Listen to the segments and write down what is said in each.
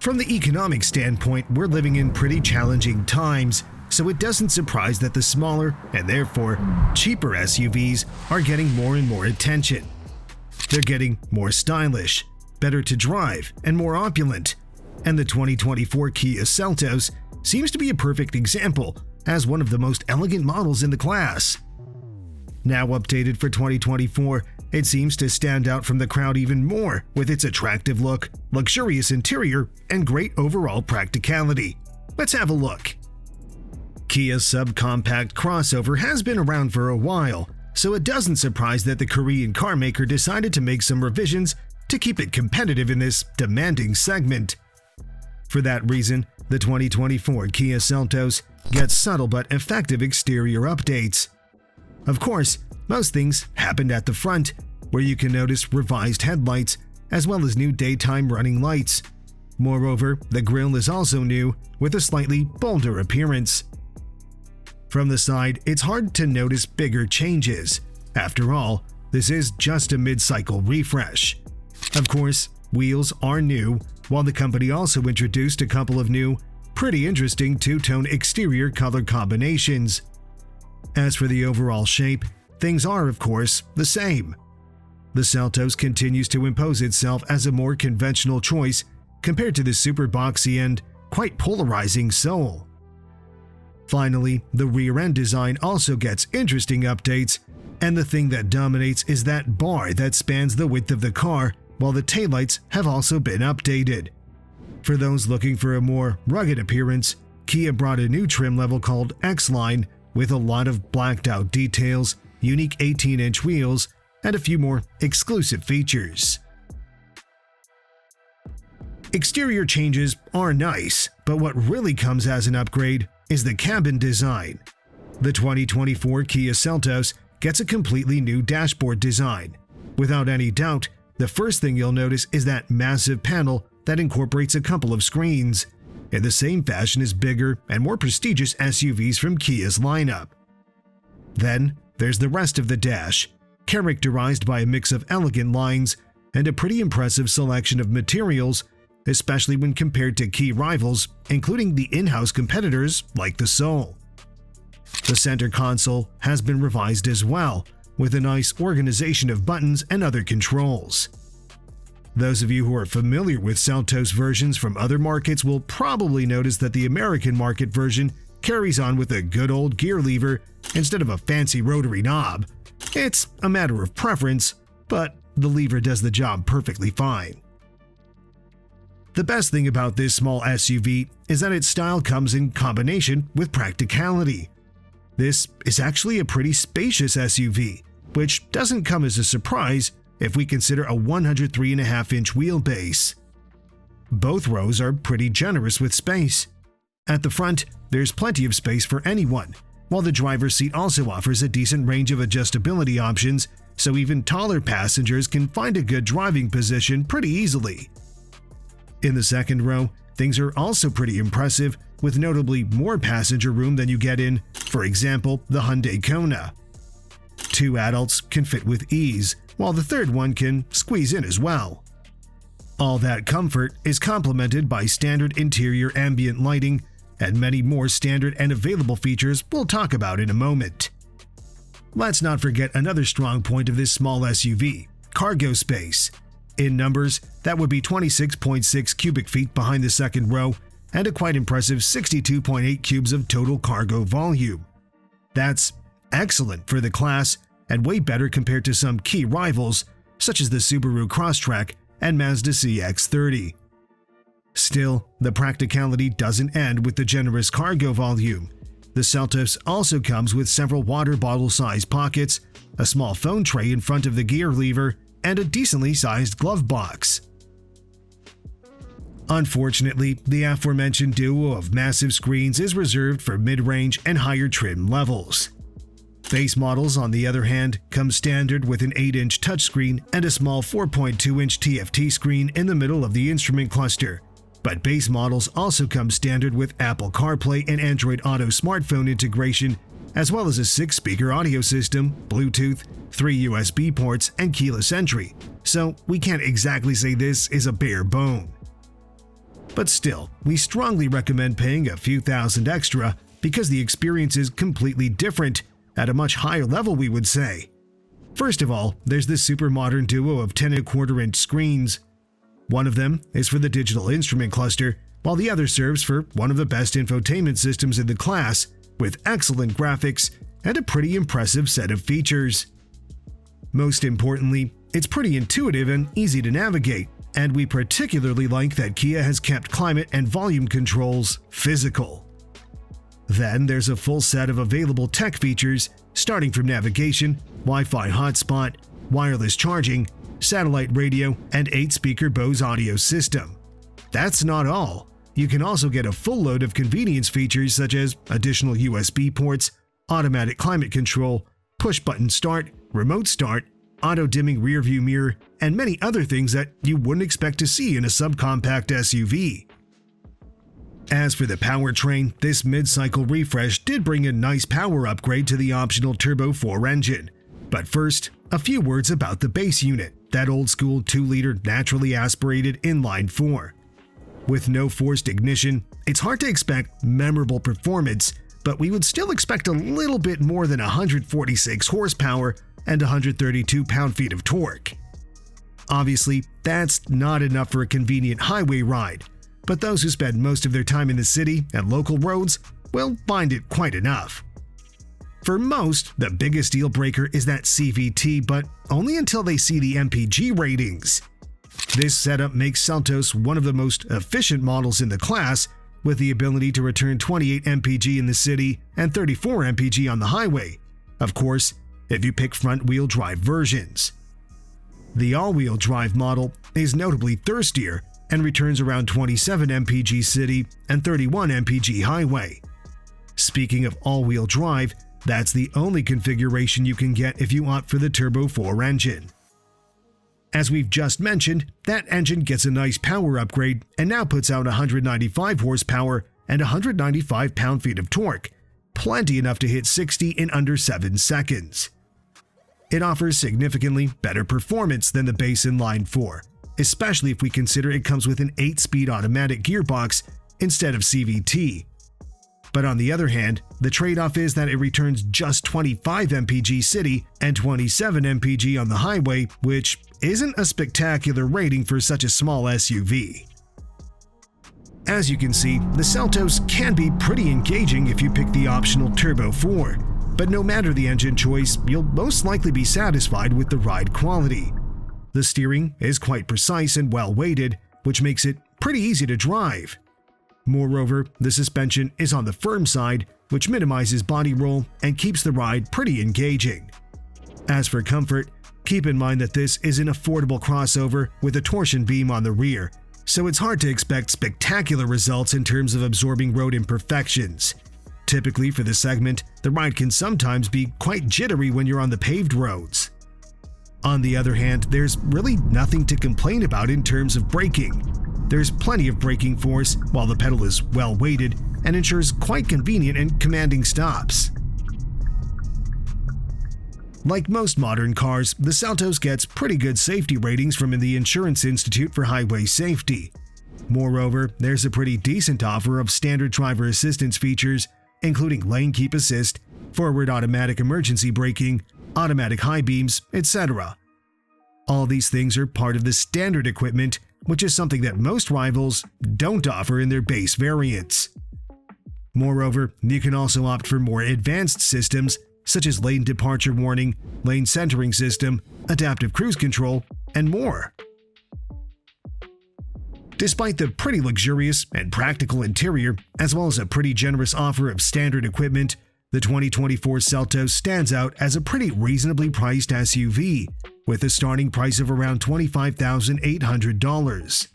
From the economic standpoint, we're living in pretty challenging times, so it doesn't surprise that the smaller, and therefore cheaper SUVs are getting more and more attention. They're getting more stylish, better to drive, and more opulent. And the 2024 Kia Seltos seems to be a perfect example as one of the most elegant models in the class. Now updated for 2024, it seems to stand out from the crowd even more with its attractive look, luxurious interior, and great overall practicality. Let's have a look. Kia's subcompact crossover has been around for a while, so it doesn't surprise that the Korean carmaker decided to make some revisions to keep it competitive in this demanding segment. For that reason, the 2024 Kia Seltos gets subtle but effective exterior updates. Of course, most things happened at the front, where you can notice revised headlights as well as new daytime running lights. Moreover, the grille is also new, with a slightly bolder appearance. From the side, it's hard to notice bigger changes. After all, this is just a mid-cycle refresh. Of course, wheels are new, while the company also introduced a couple of new, pretty interesting two-tone exterior color combinations. As for the overall shape, things are, of course, the same. The Seltos continues to impose itself as a more conventional choice compared to the super boxy and quite polarizing Soul. Finally, the rear-end design also gets interesting updates, and the thing that dominates is that bar that spans the width of the car, while the taillights have also been updated. For those looking for a more rugged appearance, Kia brought a new trim level called X-Line with a lot of blacked-out details, unique 18-inch wheels, and a few more exclusive features. Exterior changes are nice, but what really comes as an upgrade is the cabin design. The 2024 Kia Seltos gets a completely new dashboard design. Without any doubt, the first thing you'll notice is that massive panel that incorporates a couple of screens, in the same fashion as bigger and more prestigious SUVs from Kia's lineup. Then, there's the rest of the dash, characterized by a mix of elegant lines and a pretty impressive selection of materials, especially when compared to key rivals, including the in-house competitors like the Soul. The center console has been revised as well, with a nice organization of buttons and other controls. Those of you who are familiar with Seltos versions from other markets will probably notice that the American market version carries on with a good old gear lever instead of a fancy rotary knob. It's a matter of preference, but the lever does the job perfectly fine. The best thing about this small SUV is that its style comes in combination with practicality. This is actually a pretty spacious SUV, which doesn't come as a surprise if we consider a 103.5-inch wheelbase. Both rows are pretty generous with space. At the front, there's plenty of space for anyone, while the driver's seat also offers a decent range of adjustability options, so even taller passengers can find a good driving position pretty easily. In the second row, things are also pretty impressive, with notably more passenger room than you get in, for example, the Hyundai Kona. 2 adults can fit with ease, while the third one can squeeze in as well. All that comfort is complemented by standard interior ambient lighting and many more standard and available features we'll talk about in a moment. Let's not forget another strong point of this small SUV, cargo space. In numbers, that would be 26.6 cubic feet behind the second row and a quite impressive 62.8 cubes of total cargo volume. That's excellent for the class and way better compared to some key rivals such as the Subaru Crosstrek and Mazda CX-30. Still, the practicality doesn't end with the generous cargo volume. The Seltos also comes with several water bottle-sized pockets, a small phone tray in front of the gear lever, and a decently sized glove box. Unfortunately, the aforementioned duo of massive screens is reserved for mid-range and higher trim levels. Base models, on the other hand, come standard with an 8-inch touchscreen and a small 4.2-inch TFT screen in the middle of the instrument cluster. But base models also come standard with Apple CarPlay and Android Auto smartphone integration, as well as a 6-speaker audio system, Bluetooth, 3 USB ports, and keyless entry, so we can't exactly say this is a bare bone. But still, we strongly recommend paying a few thousand extra because the experience is completely different, at a much higher level we would say. First of all, there's this super modern duo of 10.25-inch screens. One of them is for the digital instrument cluster, while the other serves for one of the best infotainment systems in the class, with excellent graphics and a pretty impressive set of features. Most importantly, it's pretty intuitive and easy to navigate, and we particularly like that Kia has kept climate and volume controls physical. Then there's a full set of available tech features, starting from navigation, Wi-Fi hotspot, wireless charging, satellite radio, and 8-speaker Bose audio system. That's not all. You can also get a full load of convenience features such as additional USB ports, automatic climate control, push-button start, remote start, auto-dimming rearview mirror, and many other things that you wouldn't expect to see in a subcompact SUV. As for the powertrain, this mid-cycle refresh did bring a nice power upgrade to the optional Turbo 4 engine. But first, a few words about the base unit, that old-school 2-liter naturally aspirated inline-4. With no forced ignition, it's hard to expect memorable performance, but we would still expect a little bit more than 146 horsepower and 132 pound-feet of torque. Obviously, that's not enough for a convenient highway ride, but those who spend most of their time in the city and local roads will find it quite enough. For most, the biggest deal breaker is that CVT, but only until they see the MPG ratings. This setup makes Seltos one of the most efficient models in the class, with the ability to return 28 mpg in the city and 34 mpg on the highway, of course, if you pick front-wheel drive versions. The all-wheel drive model is notably thirstier and returns around 27 mpg city and 31 mpg highway. Speaking of all-wheel drive, that's the only configuration you can get if you opt for the Turbo 4 engine. As we've just mentioned, that engine gets a nice power upgrade and now puts out 195 horsepower and 195 pound-feet of torque, plenty enough to hit 60 in under 7 seconds. It offers significantly better performance than the base inline 4, especially if we consider it comes with an 8-speed automatic gearbox instead of CVT. But on the other hand, the trade-off is that it returns just 25 mpg city and 27 mpg on the highway, which isn't a spectacular rating for such a small SUV. As you can see, the Seltos can be pretty engaging if you pick the optional Turbo 4, but no matter the engine choice, you'll most likely be satisfied with the ride quality. The steering is quite precise and well-weighted, which makes it pretty easy to drive. Moreover, the suspension is on the firm side, which minimizes body roll and keeps the ride pretty engaging. As for comfort, keep in mind that this is an affordable crossover with a torsion beam on the rear, so it's hard to expect spectacular results in terms of absorbing road imperfections. Typically for the segment, the ride can sometimes be quite jittery when you're on the paved roads. On the other hand, there's really nothing to complain about in terms of braking. There's plenty of braking force, while the pedal is well-weighted and ensures quite convenient and commanding stops. Like most modern cars, the Seltos gets pretty good safety ratings from the Insurance Institute for Highway Safety. Moreover, there's a pretty decent offer of standard driver assistance features, including lane keep assist, forward automatic emergency braking, automatic high beams, etc. All these things are part of the standard equipment, which is something that most rivals don't offer in their base variants. Moreover, you can also opt for more advanced systems such as lane departure warning, lane centering system, adaptive cruise control, and more. Despite the pretty luxurious and practical interior, as well as a pretty generous offer of standard equipment, the 2024 Seltos stands out as a pretty reasonably priced SUV, with a starting price of around $25,800.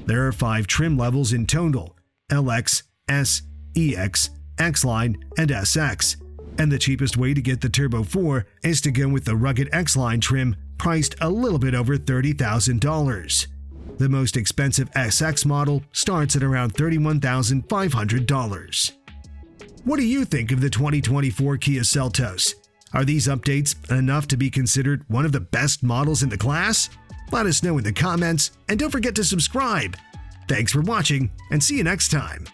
There are 5 trim levels in total: LX, S, EX, X-Line, and SX, and the cheapest way to get the Turbo 4 is to go with the rugged X-Line trim, priced a little bit over $30,000. The most expensive SX model starts at around $31,500. What do you think of the 2024 Kia Seltos? Are these updates enough to be considered one of the best models in the class? Let us know in the comments, and don't forget to subscribe. Thanks for watching, and see you next time.